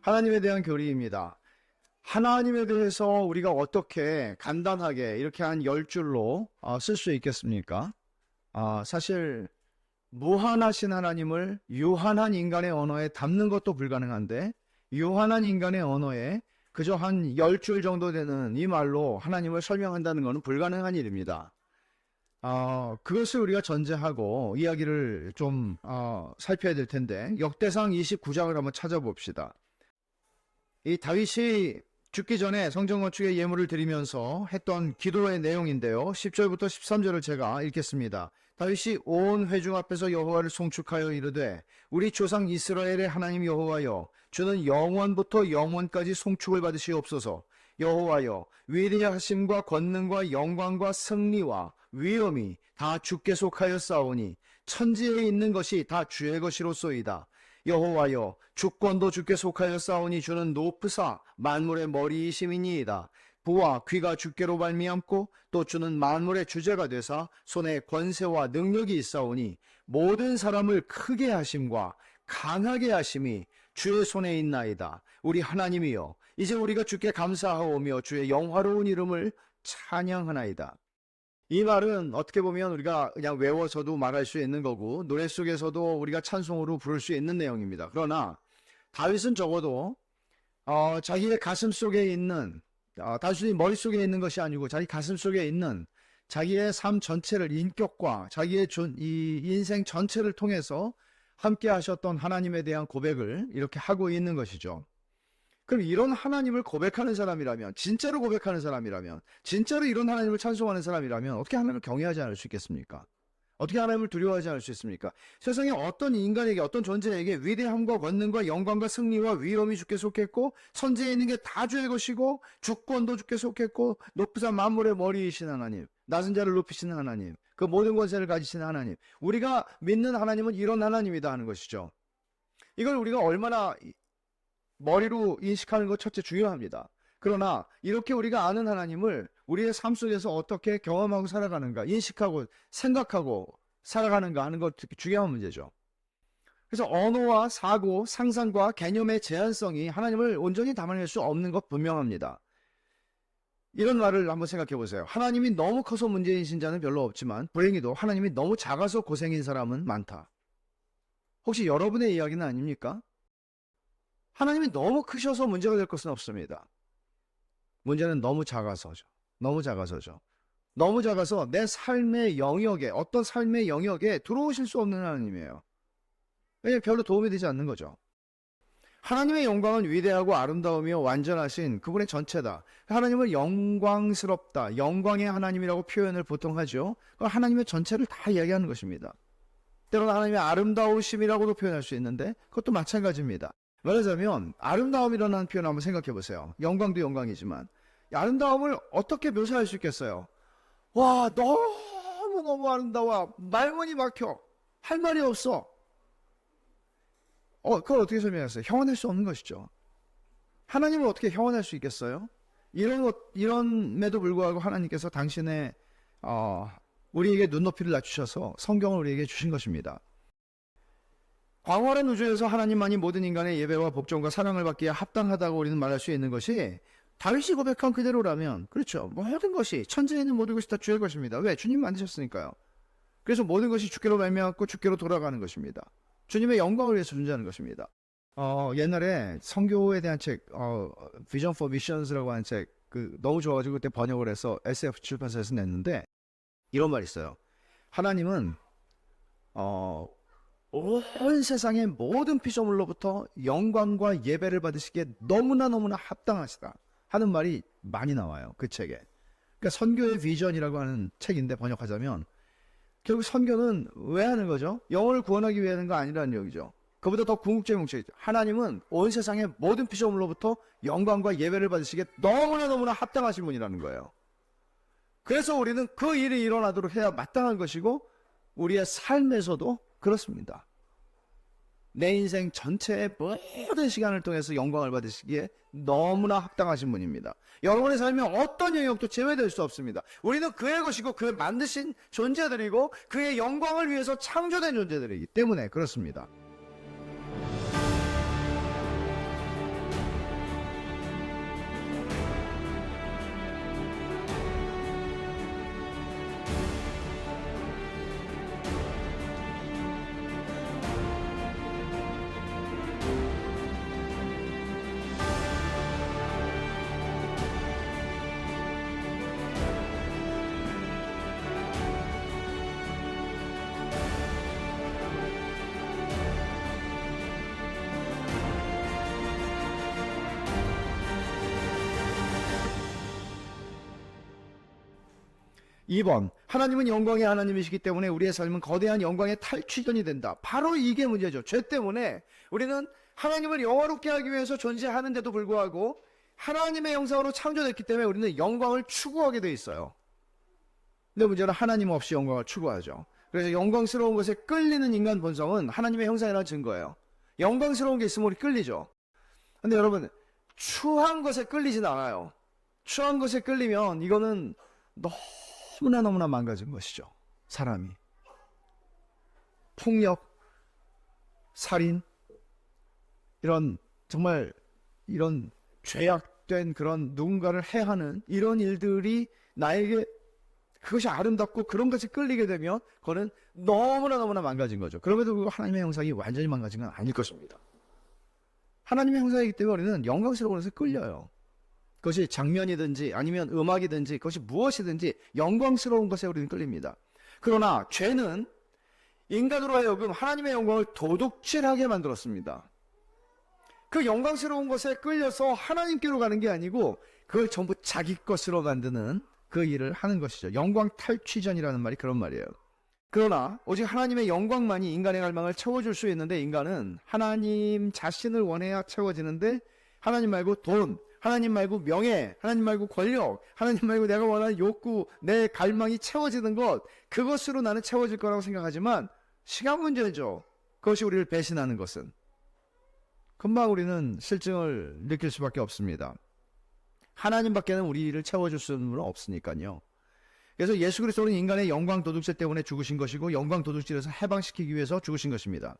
하나님에 대한 교리입니다. 하나님에 대해서 우리가 어떻게 간단하게 이렇게 한 10줄로 쓸 수 있겠습니까? 사실 무한하신 하나님을 유한한 인간의 언어에 담는 것도 불가능한데, 유한한 인간의 언어에 그저 한 10줄 정도 되는 이 말로 하나님을 설명한다는 것은 불가능한 일입니다. 그것을 우리가 전제하고 이야기를 좀 살펴야 될 텐데, 역대상 29장을 한번 찾아봅시다. 이 다윗이 죽기 전에 성전 건축에 예물을 드리면서 했던 기도의 내용인데요. 10절부터 13절을 제가 읽겠습니다. 다윗이 온 회중 앞에서 여호와를 송축하여 이르되, 우리 조상 이스라엘의 하나님 여호와여, 주는 영원부터 영원까지 송축을 받으시옵소서. 여호와여, 위대하심과 권능과 영광과 승리와 위엄이 다 주께 속하여 싸우니 천지에 있는 것이 다 주의 것이로소이다. 여호와여, 주권도 주께 속하여 싸우니 주는 높으사 만물의 머리이심이니이다. 부와 귀가 주께로 발미암고 또 주는 만물의 주제가 되사 손에 권세와 능력이 있사오니 모든 사람을 크게 하심과 강하게 하심이 주의 손에 있나이다. 우리 하나님이여, 이제 우리가 주께 감사하오며 주의 영화로운 이름을 찬양하나이다. 이 말은 어떻게 보면 우리가 그냥 외워서도 말할 수 있는 거고, 노래 속에서도 우리가 찬송으로 부를 수 있는 내용입니다. 그러나 다윗은 적어도 자기의 가슴 속에 있는, 단순히 머릿속에 있는 것이 아니고 자기 가슴 속에 있는 자기의 삶 전체를, 인격과 자기의 이 인생 전체를 통해서 함께 하셨던 하나님에 대한 고백을 이렇게 하고 있는 것이죠. 그럼 이런 하나님을 고백하는 사람이라면, 진짜로 고백하는 사람이라면, 진짜로 이런 하나님을 찬송하는 사람이라면 어떻게 하나님을 경외하지 않을 수 있겠습니까? 어떻게 하나님을 두려워하지 않을 수 있습니까? 세상에 어떤 인간에게, 어떤 존재에게 위대함과 권능과 영광과 승리와 위엄이 주께 속했고, 천지에 있는 게 다 주의 것이고, 주권도 주께 속했고, 높으사 만물의 머리이신 하나님, 낮은 자를 높이시는 하나님, 그 모든 권세를 가지시는 하나님, 우리가 믿는 하나님은 이런 하나님이다 하는 것이죠. 이걸 우리가 얼마나 머리로 인식하는 것 첫째 중요합니다. 그러나 이렇게 우리가 아는 하나님을 우리의 삶 속에서 어떻게 경험하고 살아가는가, 인식하고 생각하고 살아가는가 하는 것 특히 중요한 문제죠. 그래서 언어와 사고, 상상과 개념의 제한성이 하나님을 온전히 담아낼 수 없는 것 분명합니다. 이런 말을 한번 생각해 보세요. 하나님이 너무 커서 문제이신 자는 별로 없지만 불행히도 하나님이 너무 작아서 고생인 사람은 많다. 혹시 여러분의 이야기는 아닙니까? 하나님이 너무 크셔서 문제가 될 것은 없습니다. 문제는 너무 작아서죠. 너무 작아서죠. 너무 작아서 내 삶의 영역에, 어떤 삶의 영역에 들어오실 수 없는 하나님이에요. 왜냐하면 별로 도움이 되지 않는 거죠. 하나님의 영광은 위대하고 아름다우며 완전하신 그분의 전체다. 하나님을 영광스럽다, 영광의 하나님이라고 표현을 보통 하죠. 하나님의 전체를 다 이야기하는 것입니다. 때로는 하나님의 아름다우심이라고도 표현할 수 있는데 그것도 마찬가지입니다. 말하자면 아름다움이라는 표현 한번 생각해 보세요. 영광도 영광이지만 아름다움을 어떻게 묘사할 수 있겠어요? 와, 너무너무 아름다워. 말문이 막혀. 할 말이 없어. 그걸 어떻게 설명했어요? 형언할 수 없는 것이죠. 하나님을 어떻게 형언할 수 있겠어요? 이런에도 불구하고 하나님께서 당신의 우리에게 눈높이를 낮추셔서 성경을 우리에게 주신 것입니다. 광활한 우주에서 하나님만이 모든 인간의 예배와 복종과 사랑을 받기에 합당하다고 우리는 말할 수 있는 것이 다윗이 고백한 그대로라면, 그렇죠, 모든 것이, 천지에 있는 모든 것이 다 주의 것입니다. 왜? 주님 만드셨으니까요. 그래서 모든 것이 주께로 말미암고 주께로 돌아가는 것입니다. 주님의 영광을 위해서 존재하는 것입니다. 옛날에 선교에 대한 책, Vision for Missions라고 하는 책, 너무 좋아가지고 그때 번역을 해서 SF 출판사에서 냈는데 이런 말이 있어요. 하나님은 온 세상의 모든 피조물로부터 영광과 예배를 받으시기에 너무나 합당하시다 하는 말이 많이 나와요, 그 책에. 그러니까 선교의 비전이라고 하는 책인데, 번역하자면 결국 선교는 왜 하는 거죠? 영혼을 구원하기 위해 하는 거 아니라는 얘기죠. 그보다 더 궁극적인 목적이죠. 하나님은 온 세상의 모든 피조물로부터 영광과 예배를 받으시기에 너무나 합당하신 분이라는 거예요. 그래서 우리는 그 일이 일어나도록 해야 마땅한 것이고, 우리의 삶에서도 그렇습니다. 내 인생 전체의 모든 시간을 통해서 영광을 받으시기에 너무나 합당하신 분입니다. 여러분의 삶에 어떤 영역도 제외될 수 없습니다. 우리는 그의 것이고 그의 만드신 존재들이고 그의 영광을 위해서 창조된 존재들이기 때문에 그렇습니다. 2번, 하나님은 영광의 하나님이시기 때문에 우리의 삶은 거대한 영광의 탈취전이 된다. 바로 이게 문제죠. 죄 때문에 우리는 하나님을 영화롭게 하기 위해서 존재하는데도 불구하고 하나님의 형상으로 창조됐기 때문에 우리는 영광을 추구하게 돼 있어요. 근데 문제는 하나님 없이 영광을 추구하죠. 그래서 영광스러운 것에 끌리는 인간 본성은 하나님의 형상이라는 증거예요. 영광스러운 게 있으면 우리 끌리죠. 근데 여러분, 추한 것에 끌리진 않아요. 추한 것에 끌리면 이거는 너무나 망가진 것이죠. 사람이. 폭력, 살인, 정말 이런 죄악된 그런 누군가를 해하는 이런 일들이 나에게 그것이 아름답고 그런 것이 끌리게 되면 그거는 너무나 망가진 거죠. 그럼에도 불구하고 하나님의 형상이 완전히 망가진 건 아닐 것입니다. 하나님의 형상이기 때문에 우리는 영광스러운 것에 끌려요. 그것이 장면이든지 아니면 음악이든지 그것이 무엇이든지 영광스러운 것에 우리는 끌립니다. 그러나 죄는 인간으로 하여금 하나님의 영광을 도둑질하게 만들었습니다. 그 영광스러운 것에 끌려서 하나님께로 가는 게 아니고 그걸 전부 자기 것으로 만드는 그 일을 하는 것이죠. 영광 탈취전이라는 말이 그런 말이에요. 그러나 오직 하나님의 영광만이 인간의 갈망을 채워줄 수 있는데 인간은 하나님 자신을 원해야 채워지는데 하나님 말고 돈, 하나님 말고 명예, 하나님 말고 권력, 하나님 말고 내가 원하는 욕구, 내 갈망이 채워지는 것, 그것으로 나는 채워질 거라고 생각하지만 시간 문제죠. 그것이 우리를 배신하는 것은. 금방 우리는 실증을 느낄 수밖에 없습니다. 하나님밖에는 우리를 채워줄 수는 없으니까요. 그래서 예수 그리스도는 인간의 영광 도둑질 때문에 죽으신 것이고 영광 도둑질에서 해방시키기 위해서 죽으신 것입니다.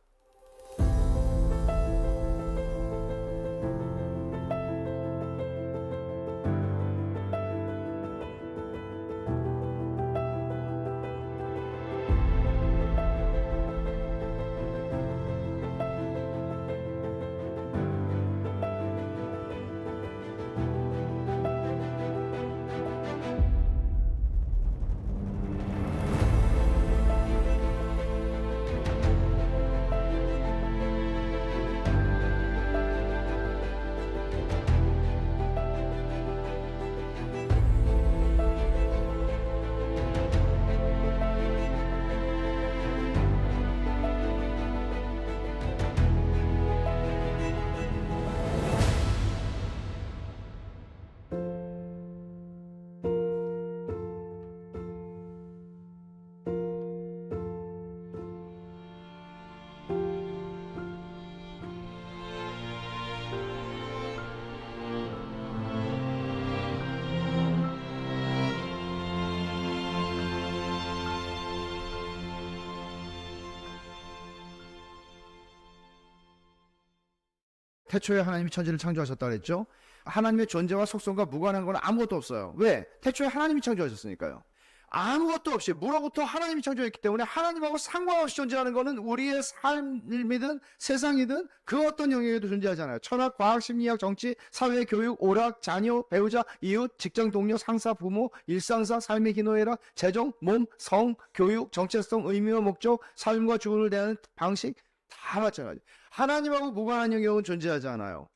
태초에 하나님이 천지를 창조하셨다고 했죠. 하나님의 존재와 속성과 무관한 건 아무것도 없어요. 왜? 태초에 하나님이 창조하셨으니까요. 아무것도 없이 무로부터 하나님이 창조했기 때문에 하나님하고 상관없이 존재하는 것은 우리의 삶이든 세상이든 그 어떤 영역에도 존재하잖아요. 철학, 과학, 심리학, 정치, 사회, 교육, 오락, 자녀, 배우자, 이웃, 직장 동료, 상사, 부모, 일상사, 삶의 기노애락, 재정, 몸, 성, 교육, 정체성, 의미와 목적, 삶과 죽음을 대하는 방식 다 마찬가지. 하나님하고 무관한 영역은 존재하지 않아요.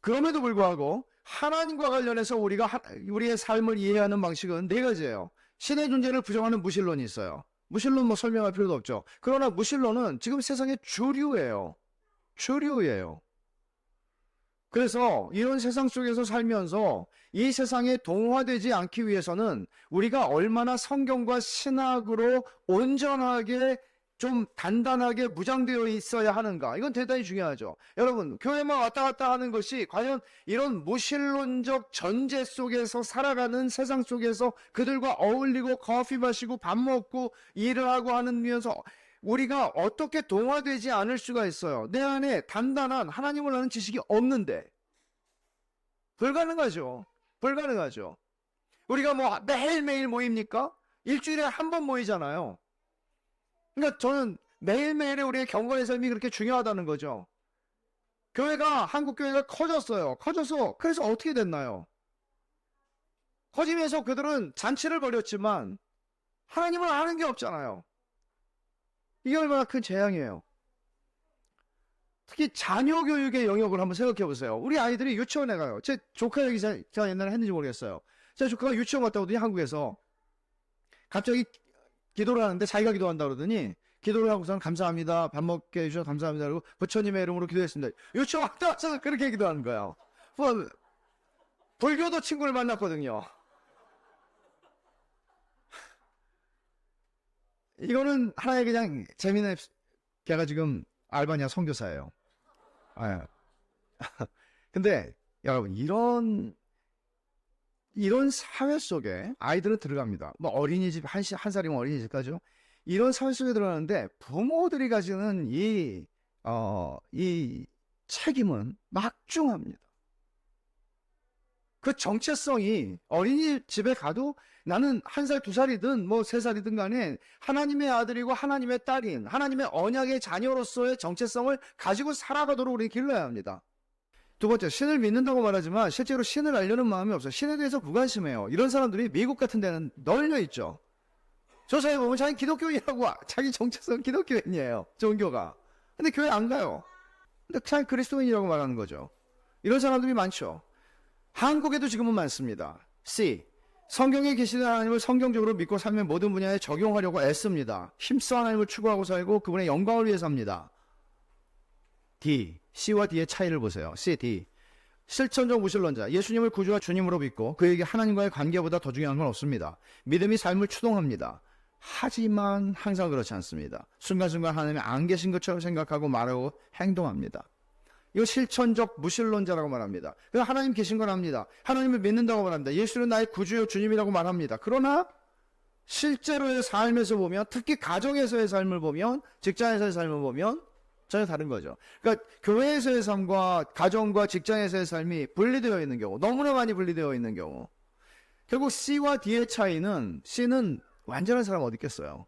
그럼에도 불구하고 하나님과 관련해서 우리의 삶을 이해하는 방식은 네 가지예요. 신의 존재를 부정하는 무신론이 있어요. 무신론 설명할 필요도 없죠. 그러나 무신론은 지금 세상의 주류예요. 주류예요. 그래서 이런 세상 속에서 살면서 이 세상에 동화되지 않기 위해서는 우리가 얼마나 성경과 신학으로 온전하게 좀 단단하게 무장되어 있어야 하는가. 이건 대단히 중요하죠. 여러분, 교회만 왔다 갔다 하는 것이 과연 이런 무신론적 전제 속에서 살아가는 세상 속에서 그들과 어울리고 커피 마시고 밥 먹고 일을 하고 하면서 우리가 어떻게 동화되지 않을 수가 있어요. 내 안에 단단한 하나님을 아는 지식이 없는데. 불가능하죠. 불가능하죠. 우리가 뭐 매일매일 모입니까? 일주일에 한 번 모이잖아요. 그러니까 저는 매일매일의 우리의 경건의 삶이 그렇게 중요하다는 거죠. 한국교회가 커졌어요. 커져서 그래서 어떻게 됐나요? 커지면서 그들은 잔치를 벌였지만 하나님을 아는 게 없잖아요. 이게 얼마나 큰 재앙이에요. 특히 자녀 교육의 영역을 한번 생각해 보세요. 우리 아이들이 유치원에 가요. 제 조카 얘기 제가 옛날에 했는지 모르겠어요. 제 조카가 유치원 갔다 오더니 한국에서 갑자기 기도를 하는데 자기가 기도한다 그러더니 기도를 하고선 감사합니다. 밥 먹게 해주셔서 감사합니다. 그리고 부처님의 이름으로 기도했습니다. 요청 왔다 와서 그렇게 기도하는 거예요. 뭐, 불교도 친구를 만났거든요. 이거는 하나의 그냥 재미난, 걔가 지금 알바니아 선교사예요. 아, 근데 여러분 이런 사회 속에 아이들은 들어갑니다. 뭐 어린이집 한 살이면 어린이집까지요. 이런 사회 속에 들어가는데 부모들이 가지는 이 책임은 막중합니다. 그 정체성이 어린이집에 가도 나는 한 살, 두 살이든 뭐 세 살이든 간에 하나님의 아들이고 하나님의 딸인 하나님의 언약의 자녀로서의 정체성을 가지고 살아가도록 우리는 길러야 합니다. 두 번째, 신을 믿는다고 말하지만 실제로 신을 알려는 마음이 없어요. 신에 대해서 무관심해요. 이런 사람들이 미국 같은 데는 널려 있죠. 조사해 보면 자기 기독교인이라고 자기 정체성 기독교인이에요. 종교가. 근데 교회 안 가요. 근데 자기 그리스도인이라고 말하는 거죠. 이런 사람들이 많죠. 한국에도 지금은 많습니다. C. 성경에 계시는 하나님을 성경적으로 믿고 삶의 모든 분야에 적용하려고 애씁니다. 힘써 하나님을 추구하고 살고 그분의 영광을 위해 삽니다. D. C와 D의 차이를 보세요. C, D. 실천적 무신론자. 예수님을 구주와 주님으로 믿고 그에게 하나님과의 관계보다 더 중요한 건 없습니다. 믿음이 삶을 추동합니다. 하지만 항상 그렇지 않습니다. 순간순간 하나님이 안 계신 것처럼 생각하고 말하고 행동합니다. 이거 실천적 무신론자라고 말합니다. 하나님 계신 걸 압니다. 하나님을 믿는다고 말합니다. 예수는 나의 구주요 주님이라고 말합니다. 그러나 실제로의 삶에서 보면, 특히 가정에서의 삶을 보면, 직장에서의 삶을 보면 전혀 다른 거죠. 그러니까 교회에서의 삶과 가정과 직장에서의 삶이 분리되어 있는 경우, 너무나 많이 분리되어 있는 경우, 결국 C와 D의 차이는, C는 완전한 사람 어디 있겠어요.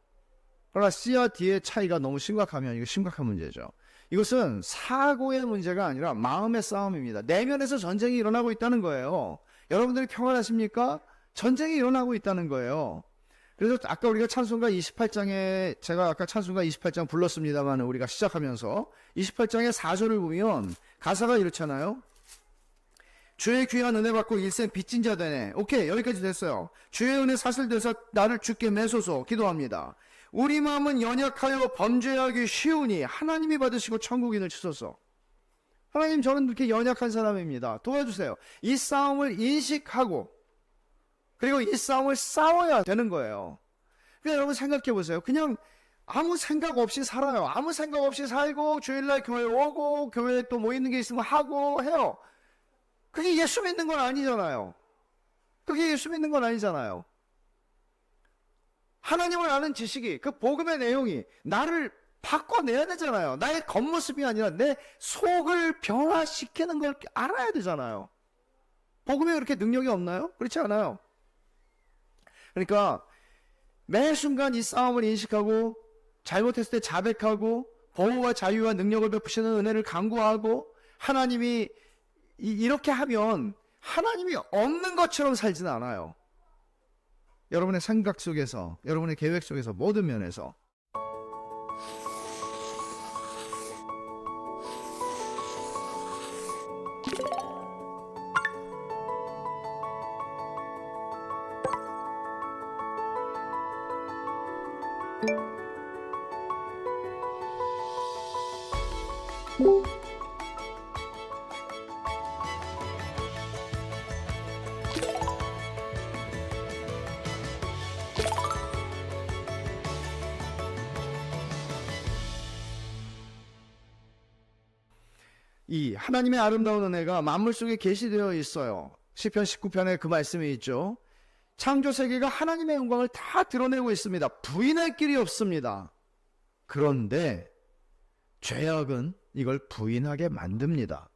그러나 C와 D의 차이가 너무 심각하면 이거 심각한 문제죠. 이것은 사고의 문제가 아니라 마음의 싸움입니다. 내면에서 전쟁이 일어나고 있다는 거예요. 여러분들이 평안하십니까? 전쟁이 일어나고 있다는 거예요. 그래서 아까 우리가 찬송가 28장에, 제가 아까 찬송가 28장 불렀습니다만 우리가 시작하면서 28장의 4절을 보면 가사가 이렇잖아요. 주의 귀한 은혜 받고 일생 빚진 자 되네. 오케이, 여기까지 됐어요. 주의 은혜 사슬돼서 나를 주께 매소서 기도합니다. 우리 마음은 연약하여 범죄하기 쉬우니 하나님이 받으시고 천국인을 주소서. 하나님, 저는 이렇게 연약한 사람입니다. 도와주세요. 이 싸움을 인식하고 그리고 이 싸움을 싸워야 되는 거예요. 그러니까 여러분 생각해 보세요. 그냥 아무 생각 없이 살아요. 아무 생각 없이 살고 주일날 교회 오고 교회에 또 뭐 있는 게 있으면 하고 해요. 그게 예수 믿는 건 아니잖아요. 그게 예수 믿는 건 아니잖아요. 하나님을 아는 지식이, 그 복음의 내용이 나를 바꿔내야 되잖아요. 나의 겉모습이 아니라 내 속을 변화시키는 걸 알아야 되잖아요. 복음에 그렇게 능력이 없나요? 그렇지 않아요. 그러니까 매 순간 이 싸움을 인식하고 잘못했을 때 자백하고 보호와 자유와 능력을 베푸시는 은혜를 간구하고 하나님이 이렇게 하면 하나님이 없는 것처럼 살지는 않아요. 여러분의 생각 속에서, 여러분의 계획 속에서, 모든 면에서. 이 하나님의 아름다운 은혜가 만물 속에 계시되어 있어요. 시편 19편에 그 말씀이 있죠. 창조 세계가 하나님의 영광을 다 드러내고 있습니다. 부인할 길이 없습니다. 그런데 죄악은 이걸 부인하게 만듭니다.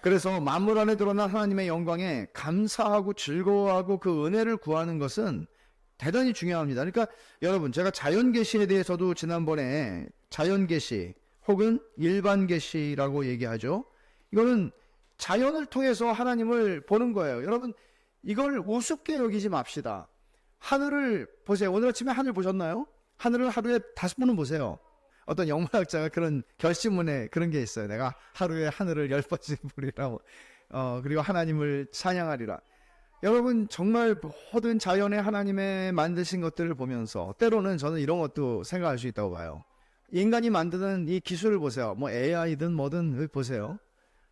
그래서 만물 안에 드러난 하나님의 영광에 감사하고 즐거워하고 그 은혜를 구하는 것은 대단히 중요합니다. 그러니까 여러분, 제가 자연계시에 대해서도 지난번에 자연계시 혹은 일반계시라고 얘기하죠. 이거는 자연을 통해서 하나님을 보는 거예요. 여러분, 이걸 우습게 여기지 맙시다. 하늘을 보세요. 오늘 아침에 하늘 보셨나요? 하늘을 하루에 5번은 보세요. 어떤 영문학자가 그런 결심문에 그런 게 있어요. 내가 하루에 하늘을 10번씩 보리라. 그리고 하나님을 찬양하리라. 여러분 정말 모든 자연의 하나님의 만드신 것들을 보면서 때로는 저는 이런 것도 생각할 수 있다고 봐요. 인간이 만드는 이 기술을 보세요. 뭐 AI든 뭐든 보세요.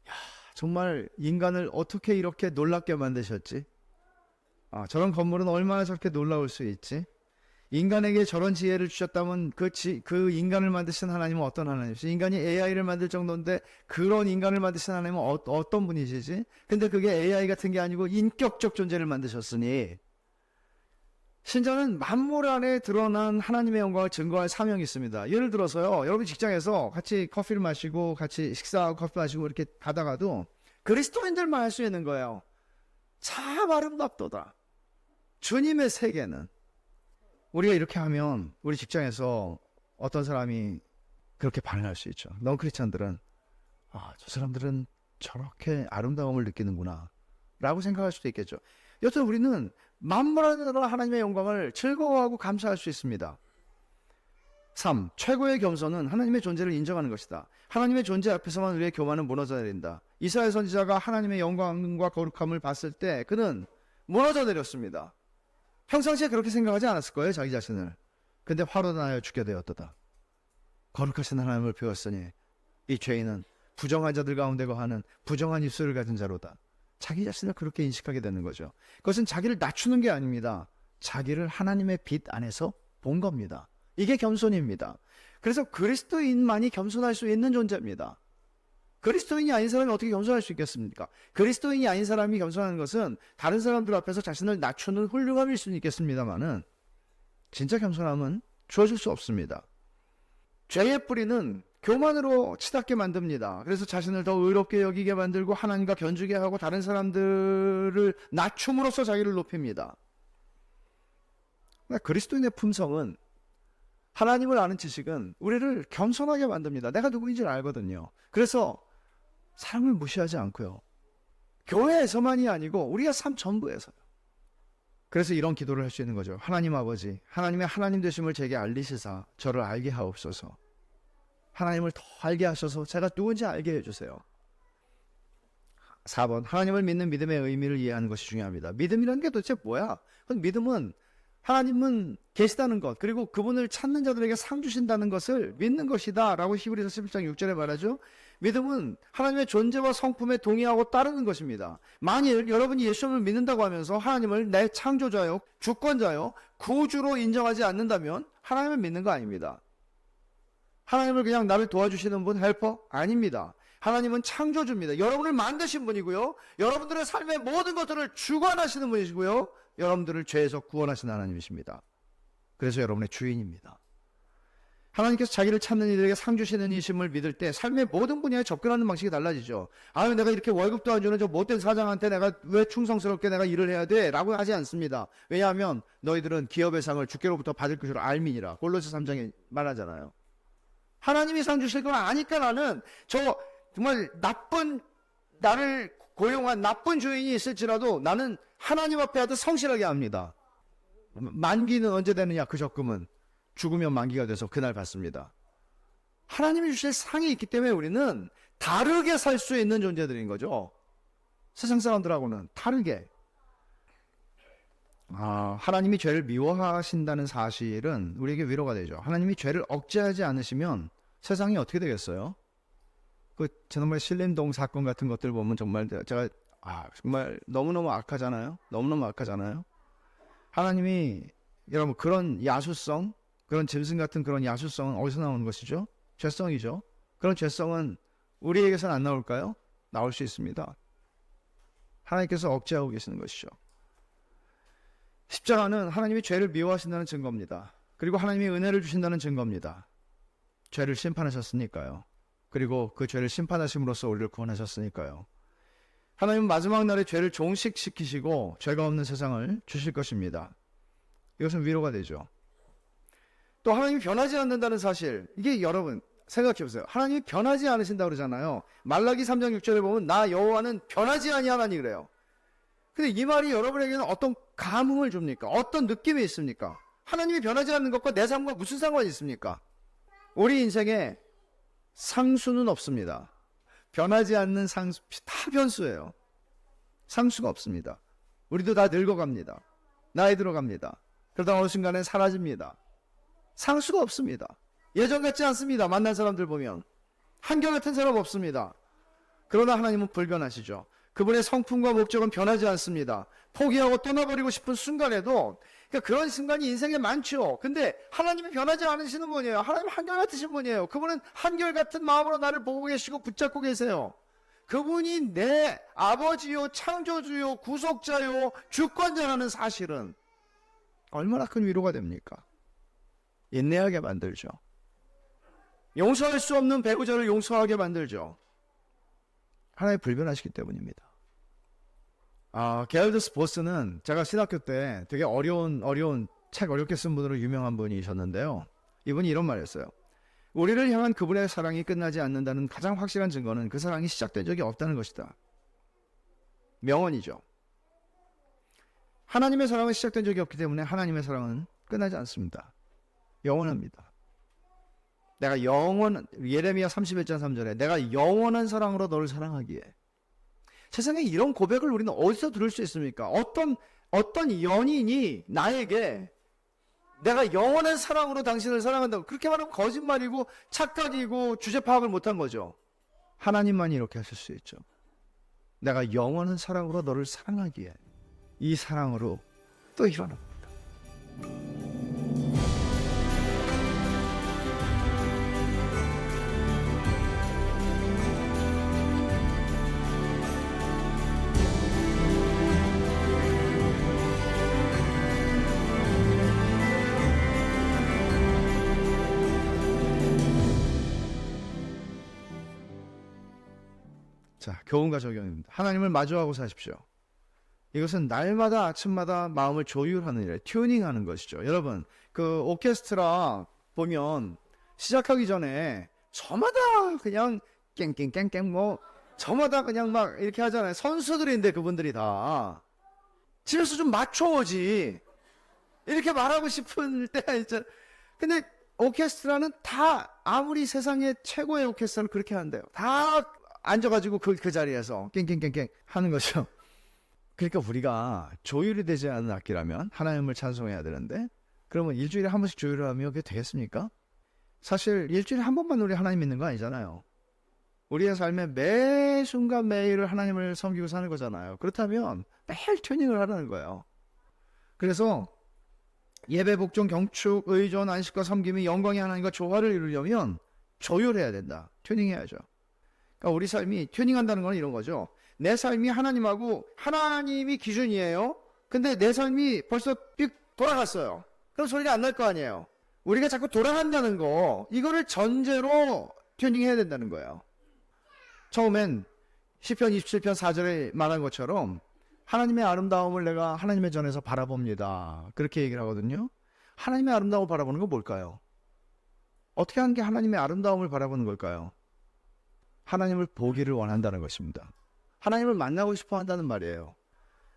야, 정말 인간을 어떻게 이렇게 놀랍게 만드셨지? 저런 건물은 얼마나 저렇게 놀라울 수 있지? 인간에게 저런 지혜를 주셨다면 그 인간을 만드신 하나님은 어떤 하나님이시죠? 인간이 AI를 만들 정도인데 그런 인간을 만드신 하나님은 어떤 분이시지? 근데 그게 AI 같은 게 아니고 인격적 존재를 만드셨으니 신자는 만물 안에 드러난 하나님의 영광을 증거할 사명이 있습니다. 예를 들어서요, 여러분 직장에서 같이 커피를 마시고 같이 식사하고 커피 마시고 이렇게 가다가도 그리스도인들만 할 수 있는 거예요. 참 아름답도다. 주님의 세계는. 우리가 이렇게 하면 우리 직장에서 어떤 사람이 그렇게 반응할 수 있죠. 넌 크리스찬들은 저 사람들은 저렇게 아름다움을 느끼는구나 라고 생각할 수도 있겠죠. 여튼 우리는 만물 안에 드러난 하나님의 영광을 즐거워하고 감사할 수 있습니다. 3. 최고의 겸손은 하나님의 존재를 인정하는 것이다. 하나님의 존재 앞에서만 우리의 교만은 무너져 내린다. 이사야 선지자가 하나님의 영광과 거룩함을 봤을 때 그는 무너져 내렸습니다. 평상시에 그렇게 생각하지 않았을 거예요, 자기 자신을. 근데 화로 나여 죽게 되었도다. 거룩하신 하나님을 배웠으니 이 죄인은 부정한 자들 가운데 거하는 부정한 입술을 가진 자로다. 자기 자신을 그렇게 인식하게 되는 거죠. 그것은 자기를 낮추는 게 아닙니다. 자기를 하나님의 빛 안에서 본 겁니다. 이게 겸손입니다. 그래서 그리스도인만이 겸손할 수 있는 존재입니다. 그리스도인이 아닌 사람이 어떻게 겸손할 수 있겠습니까? 그리스도인이 아닌 사람이 겸손하는 것은 다른 사람들 앞에서 자신을 낮추는 훌륭함일 수는 있겠습니다만은 진짜 겸손함은 주어질 수 없습니다. 죄의 뿌리는 교만으로 치닫게 만듭니다. 그래서 자신을 더 의롭게 여기게 만들고 하나님과 견주게 하고 다른 사람들을 낮춤으로써 자기를 높입니다. 그리스도인의 품성은, 하나님을 아는 지식은 우리를 겸손하게 만듭니다. 내가 누구인지를 알거든요. 그래서 사람을 무시하지 않고요. 교회에서만이 아니고 우리가 삶 전부에서요. 그래서 이런 기도를 할 수 있는 거죠. 하나님 아버지, 하나님의 하나님 되심을 제게 알리시사 저를 알게 하옵소서. 하나님을 더 알게 하셔서 제가 누군지 알게 해주세요. 4번, 하나님을 믿는 믿음의 의미를 이해하는 것이 중요합니다. 믿음이라는 게 도대체 뭐야? 믿음은 하나님은 계시다는 것, 그리고 그분을 찾는 자들에게 상 주신다는 것을 믿는 것이다 라고 히브리서 11장 6절에 말하죠. 믿음은 하나님의 존재와 성품에 동의하고 따르는 것입니다. 만일 여러분이 예수님을 믿는다고 하면서 하나님을 내 창조자요, 주권자요, 구주로 인정하지 않는다면 하나님을 믿는 거 아닙니다. 하나님을 그냥 나를 도와주시는 분, 헬퍼? 아닙니다. 하나님은 창조주입니다. 여러분을 만드신 분이고요, 여러분들의 삶의 모든 것들을 주관하시는 분이시고요, 여러분들을 죄에서 구원하시는 하나님이십니다. 그래서 여러분의 주인입니다. 하나님께서 자기를 찾는 이들에게 상 주시는 이심을 믿을 때 삶의 모든 분야에 접근하는 방식이 달라지죠. 내가 이렇게 월급도 안 주는 저 못된 사장한테 내가 왜 충성스럽게 내가 일을 해야 돼? 라고 하지 않습니다. 왜냐하면 너희들은 기업의 상을 주께로부터 받을 것으로 알미니라. 골로새 3장에 말하잖아요. 하나님이 상 주실 걸 아니까 나는 정말 나를 고용한 나쁜 주인이 있을지라도 나는 하나님 앞에 하듯 성실하게 합니다. 만기는 언제 되느냐? 그 적금은 죽으면 만기가 돼서 그날 받습니다. 하나님이 주실 상이 있기 때문에 우리는 다르게 살 수 있는 존재들인 거죠. 세상 사람들하고는 다르게. 하나님이 죄를 미워하신다는 사실은 우리에게 위로가 되죠. 하나님이 죄를 억제하지 않으시면 세상이 어떻게 되겠어요? 지난번에 신림동 사건 같은 것들 보면 정말 제가 정말 너무너무 악하잖아요. 너무너무 악하잖아요. 하나님이 여러분 그런 야수성, 그런 짐승 같은 그런 야수성은 어디서 나오는 것이죠? 죄성이죠. 그런 죄성은 우리에게서는 안 나올까요? 나올 수 있습니다. 하나님께서 억제하고 계시는 것이죠. 십자가는 하나님이 죄를 미워하신다는 증거입니다. 그리고 하나님이 은혜를 주신다는 증거입니다. 죄를 심판하셨으니까요. 그리고 그 죄를 심판하심으로써 우리를 구원하셨으니까요. 하나님은 마지막 날에 죄를 종식시키시고 죄가 없는 세상을 주실 것입니다. 이것은 위로가 되죠. 또 하나님이 변하지 않는다는 사실, 이게 여러분 생각해 보세요. 하나님이 변하지 않으신다고 그러잖아요. 말라기 3장 6절에 보면 나 여호와는 변하지 아니하나니 그래요. 근데 이 말이 여러분에게는 어떤 감흥을 줍니까? 어떤 느낌이 있습니까? 하나님이 변하지 않는 것과 내 삶과 무슨 상관이 있습니까? 우리 인생에 상수는 없습니다. 변하지 않는 상수, 다 변수예요. 상수가 없습니다. 우리도 다 늙어갑니다. 나이 들어갑니다. 그러다 어느 순간에 사라집니다. 상수가 없습니다. 예전 같지 않습니다. 만난 사람들 보면 한결같은 사람 없습니다. 그러나 하나님은 불변하시죠. 그분의 성품과 목적은 변하지 않습니다. 포기하고 떠나버리고 싶은 순간에도, 그러니까 그런 순간이 인생에 많죠. 근데 하나님이 변하지 않으시는 분이에요. 하나님은 한결같으신 분이에요. 그분은 한결같은 마음으로 나를 보고 계시고 붙잡고 계세요. 그분이 내 아버지요, 창조주요, 구속자요, 주권자라는 사실은 얼마나 큰 위로가 됩니까? 인내하게 만들죠. 용서할 수 없는 배우자를 용서하게 만들죠. 하나님 불변하시기 때문입니다. 게럴드 보스는 제가 신학교 때 되게 어려운 책 어렵게 쓴 분으로 유명한 분이셨는데요. 이분이 이런 말을 했어요. 우리를 향한 그분의 사랑이 끝나지 않는다는 가장 확실한 증거는 그 사랑이 시작된 적이 없다는 것이다. 명언이죠. 하나님의 사랑은 시작된 적이 없기 때문에 하나님의 사랑은 끝나지 않습니다. 영원합니다. 예레미야 31장 3절에 내가 영원한 사랑으로 너를 사랑하기에. 세상에 이런 고백을 우리는 어디서 들을 수 있습니까? 어떤 연인이 나에게 내가 영원한 사랑으로 당신을 사랑한다고, 그렇게 말하면 거짓말이고 착각이고 주제 파악을 못한 거죠. 하나님만이 이렇게 하실 수 있죠. 내가 영원한 사랑으로 너를 사랑하기에. 이 사랑으로 또 일어납니다. 자, 교훈과 적용입니다. 하나님을 마주하고 사십시오. 이것은 날마다 아침마다 마음을 조율하는 일, 튜닝하는 것이죠. 여러분, 그 오케스트라 보면 시작하기 전에 저마다 그냥 깽깽깽깽 저마다 그냥 막 이렇게 하잖아요. 선수들인데 그분들이 다 집에서 좀 맞춰오지 이렇게 말하고 싶은 때가 있잖아요. 근데 오케스트라는 다 아무리 세상의 최고의 오케스트라는 그렇게 한대요. 다 앉아가지고 그 자리에서 깽깽깽깽 하는 거죠. 그러니까 우리가 조율이 되지 않은 악기라면 하나님을 찬송해야 되는데, 그러면 일주일에 한 번씩 조율을 하면 그게 되겠습니까? 사실 일주일에 한 번만 우리 하나님 믿는 거 아니잖아요. 우리의 삶의 매 순간 매일을 하나님을 섬기고 사는 거잖아요. 그렇다면 매일 튜닝을 하라는 거예요. 그래서 예배, 복종, 경축, 의존, 안식과 섬김이 영광의 하나님과 조화를 이루려면 조율해야 된다. 튜닝해야죠. 그러니까 우리 삶이 튜닝한다는 건 이런 거죠. 내 삶이 하나님하고 하나님이 기준이에요. 근데 내 삶이 벌써 삑 돌아갔어요. 그럼 소리가 안 날 거 아니에요. 우리가 자꾸 돌아간다는 거, 이거를 전제로 튜닝해야 된다는 거예요. 처음엔 시편 27편 4절에 말한 것처럼 하나님의 아름다움을 내가 하나님의 전에서 바라봅니다. 그렇게 얘기를 하거든요. 하나님의 아름다움을 바라보는 건 뭘까요? 어떻게 하는 게 하나님의 아름다움을 바라보는 걸까요? 하나님을 보기를 원한다는 것입니다. 하나님을 만나고 싶어 한다는 말이에요.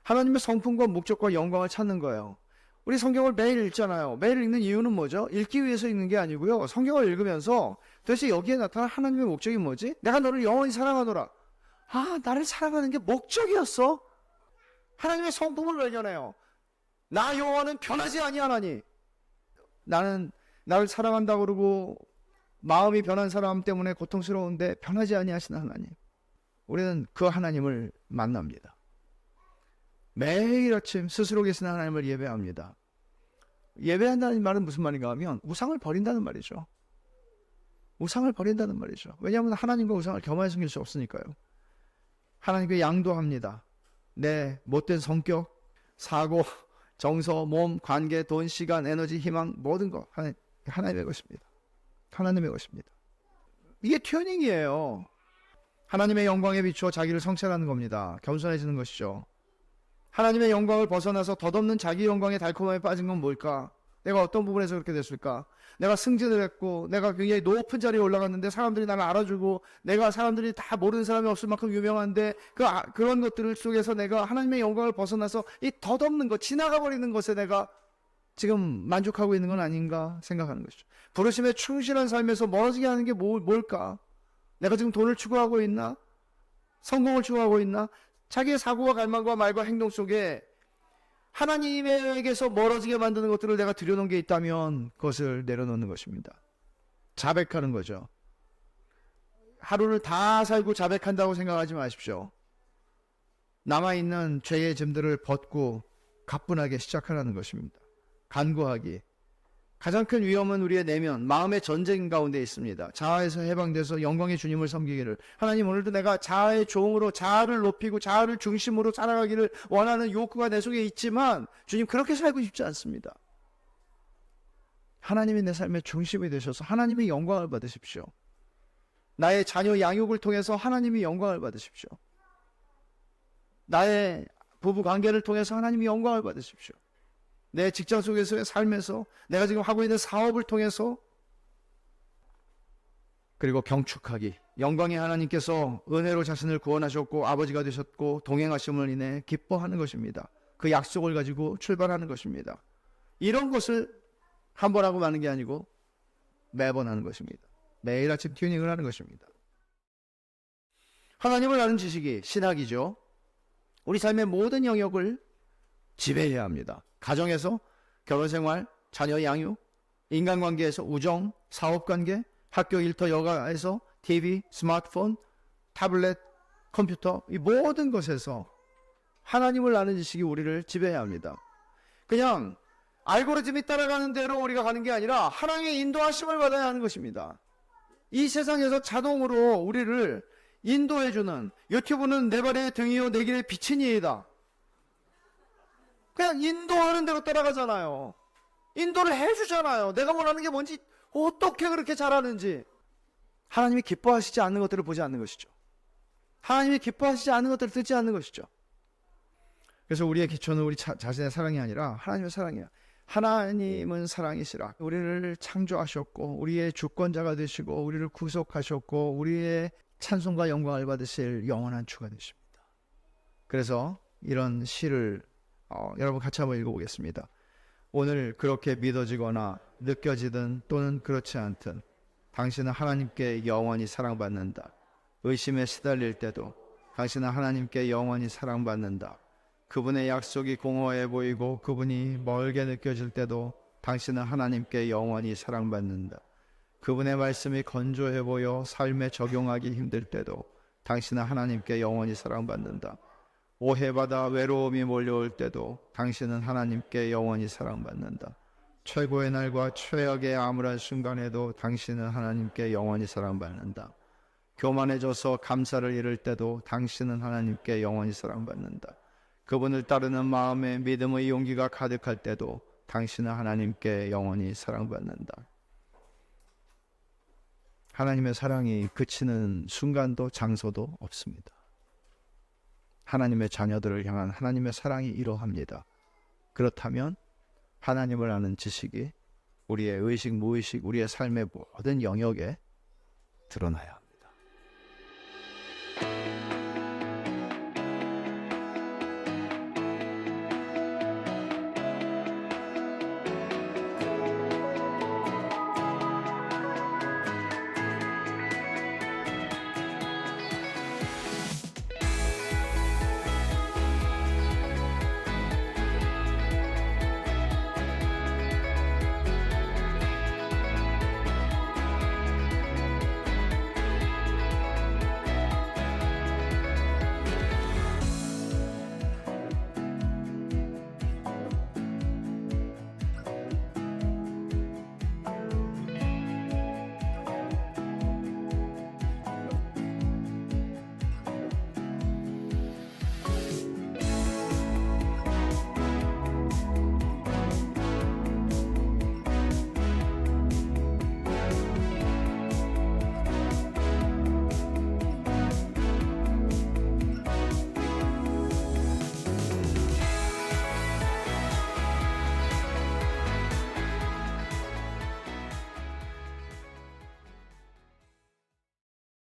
하나님의 성품과 목적과 영광을 찾는 거예요. 우리 성경을 매일 읽잖아요. 매일 읽는 이유는 뭐죠? 읽기 위해서 읽는 게 아니고요. 성경을 읽으면서 도대체 여기에 나타난 하나님의 목적이 뭐지? 내가 너를 영원히 사랑하노라. 나를 사랑하는 게 목적이었어? 하나님의 성품을 발견해요. 나 여호와는 변하지 아니하나니. 나는 나를 사랑한다고 그러고 마음이 변한 사람 때문에 고통스러운데 변하지 아니하시는 하나님. 우리는 그 하나님을 만납니다. 매일 아침 스스로 계신 하나님을 예배합니다. 예배한다는 말은 무슨 말인가 하면 우상을 버린다는 말이죠. 우상을 버린다는 말이죠. 왜냐하면 하나님과 우상을 겸하여 섬길 수 없으니까요. 하나님께 양도합니다. 내 못된 성격, 사고, 정서, 몸, 관계, 돈, 시간, 에너지, 희망, 모든 거 하나님의 것입니다. 하나님의 것입니다. 이게 튜닝이에요. 하나님의 영광에 비추어 자기를 성찰하는 겁니다. 겸손해지는 것이죠. 하나님의 영광을 벗어나서 덧없는 자기 영광의 달콤함에 빠진 건 뭘까? 내가 어떤 부분에서 그렇게 됐을까? 내가 승진을 했고 내가 굉장히 높은 자리에 올라갔는데 사람들이 나를 알아주고 내가 사람들이 다 모르는 사람이 없을 만큼 유명한데 그런 것들 속에서 내가 하나님의 영광을 벗어나서 이 덧없는 것, 지나가 버리는 것에 내가 지금 만족하고 있는 건 아닌가 생각하는 것이죠. 부르심에 충실한 삶에서 멀어지게 하는 게 뭘까? 내가 지금 돈을 추구하고 있나? 성공을 추구하고 있나? 자기의 사고와 갈망과 말과 행동 속에 하나님에게서 멀어지게 만드는 것들을 내가 들여놓은 게 있다면 그것을 내려놓는 것입니다. 자백하는 거죠. 하루를 다 살고 자백한다고 생각하지 마십시오. 남아있는 죄의 짐들을 벗고 가뿐하게 시작하라는 것입니다. 간구하기. 가장 큰 위험은 우리의 내면, 마음의 전쟁 가운데 있습니다. 자아에서 해방돼서 영광의 주님을 섬기기를. 하나님, 오늘도 내가 자아의 종으로 자아를 높이고 자아를 중심으로 살아가기를 원하는 욕구가 내 속에 있지만 주님, 그렇게 살고 싶지 않습니다. 하나님이 내 삶의 중심이 되셔서 하나님의 영광을 받으십시오. 나의 자녀 양육을 통해서 하나님이 영광을 받으십시오. 나의 부부 관계를 통해서 하나님이 영광을 받으십시오. 내 직장 속에서의 삶에서, 내가 지금 하고 있는 사업을 통해서, 그리고 경축하기. 영광의 하나님께서 은혜로 자신을 구원하셨고 아버지가 되셨고 동행하심을 인해 기뻐하는 것입니다. 그 약속을 가지고 출발하는 것입니다. 이런 것을 한 번 하고 마는 게 아니고 매번 하는 것입니다. 매일 아침 튜닝을 하는 것입니다. 하나님을 아는 지식이 신학이죠. 우리 삶의 모든 영역을 지배해야 합니다. 가정에서 결혼생활, 자녀 양육, 인간관계에서 우정, 사업관계, 학교 일터 여가에서 TV, 스마트폰, 타블렛, 컴퓨터, 이 모든 것에서 하나님을 아는 지식이 우리를 지배해야 합니다. 그냥 알고리즘이 따라가는 대로 우리가 가는 게 아니라 하나님의 인도하심을 받아야 하는 것입니다. 이 세상에서 자동으로 우리를 인도해주는, 유튜브는 내 발의 등이요 내 길의 빛이니이다. 그냥 인도하는 대로 따라가잖아요. 인도를 해주잖아요. 내가 원하는 게 뭔지 어떻게 그렇게 잘하는지. 하나님이 기뻐하시지 않는 것들을 보지 않는 것이죠. 하나님이 기뻐하시지 않는 것들을 듣지 않는 것이죠. 그래서 우리의 기초는 우리 자신의 사랑이 아니라 하나님의 사랑이야. 하나님은 사랑이시라. 우리를 창조하셨고 우리의 주권자가 되시고 우리를 구속하셨고 우리의 찬송과 영광을 받으실 영원한 주가 되십니다. 그래서 이런 시를 여러분 같이 한번 읽어보겠습니다. 오늘 그렇게 믿어지거나 느껴지든 또는 그렇지 않든 당신은 하나님께 영원히 사랑받는다. 의심에 시달릴 때도 당신은 하나님께 영원히 사랑받는다. 그분의 약속이 공허해 보이고 그분이 멀게 느껴질 때도 당신은 하나님께 영원히 사랑받는다. 그분의 말씀이 건조해 보여 삶에 적용하기 힘들 때도 당신은 하나님께 영원히 사랑받는다. 오해받아 외로움이 몰려올 때도 당신은 하나님께 영원히 사랑받는다. 최고의 날과 최악의 암울한 순간에도 당신은 하나님께 영원히 사랑받는다. 교만해져서 감사를 잃을 때도 당신은 하나님께 영원히 사랑받는다. 그분을 따르는 마음에 믿음의 용기가 가득할 때도 당신은 하나님께 영원히 사랑받는다. 하나님의 사랑이 그치는 순간도 장소도 없습니다. 하나님의 자녀들을 향한 하나님의 사랑이 이러합니다. 그렇다면 하나님을 아는 지식이 우리의 의식, 무의식, 우리의 삶의 모든 영역에 드러나야 합니다.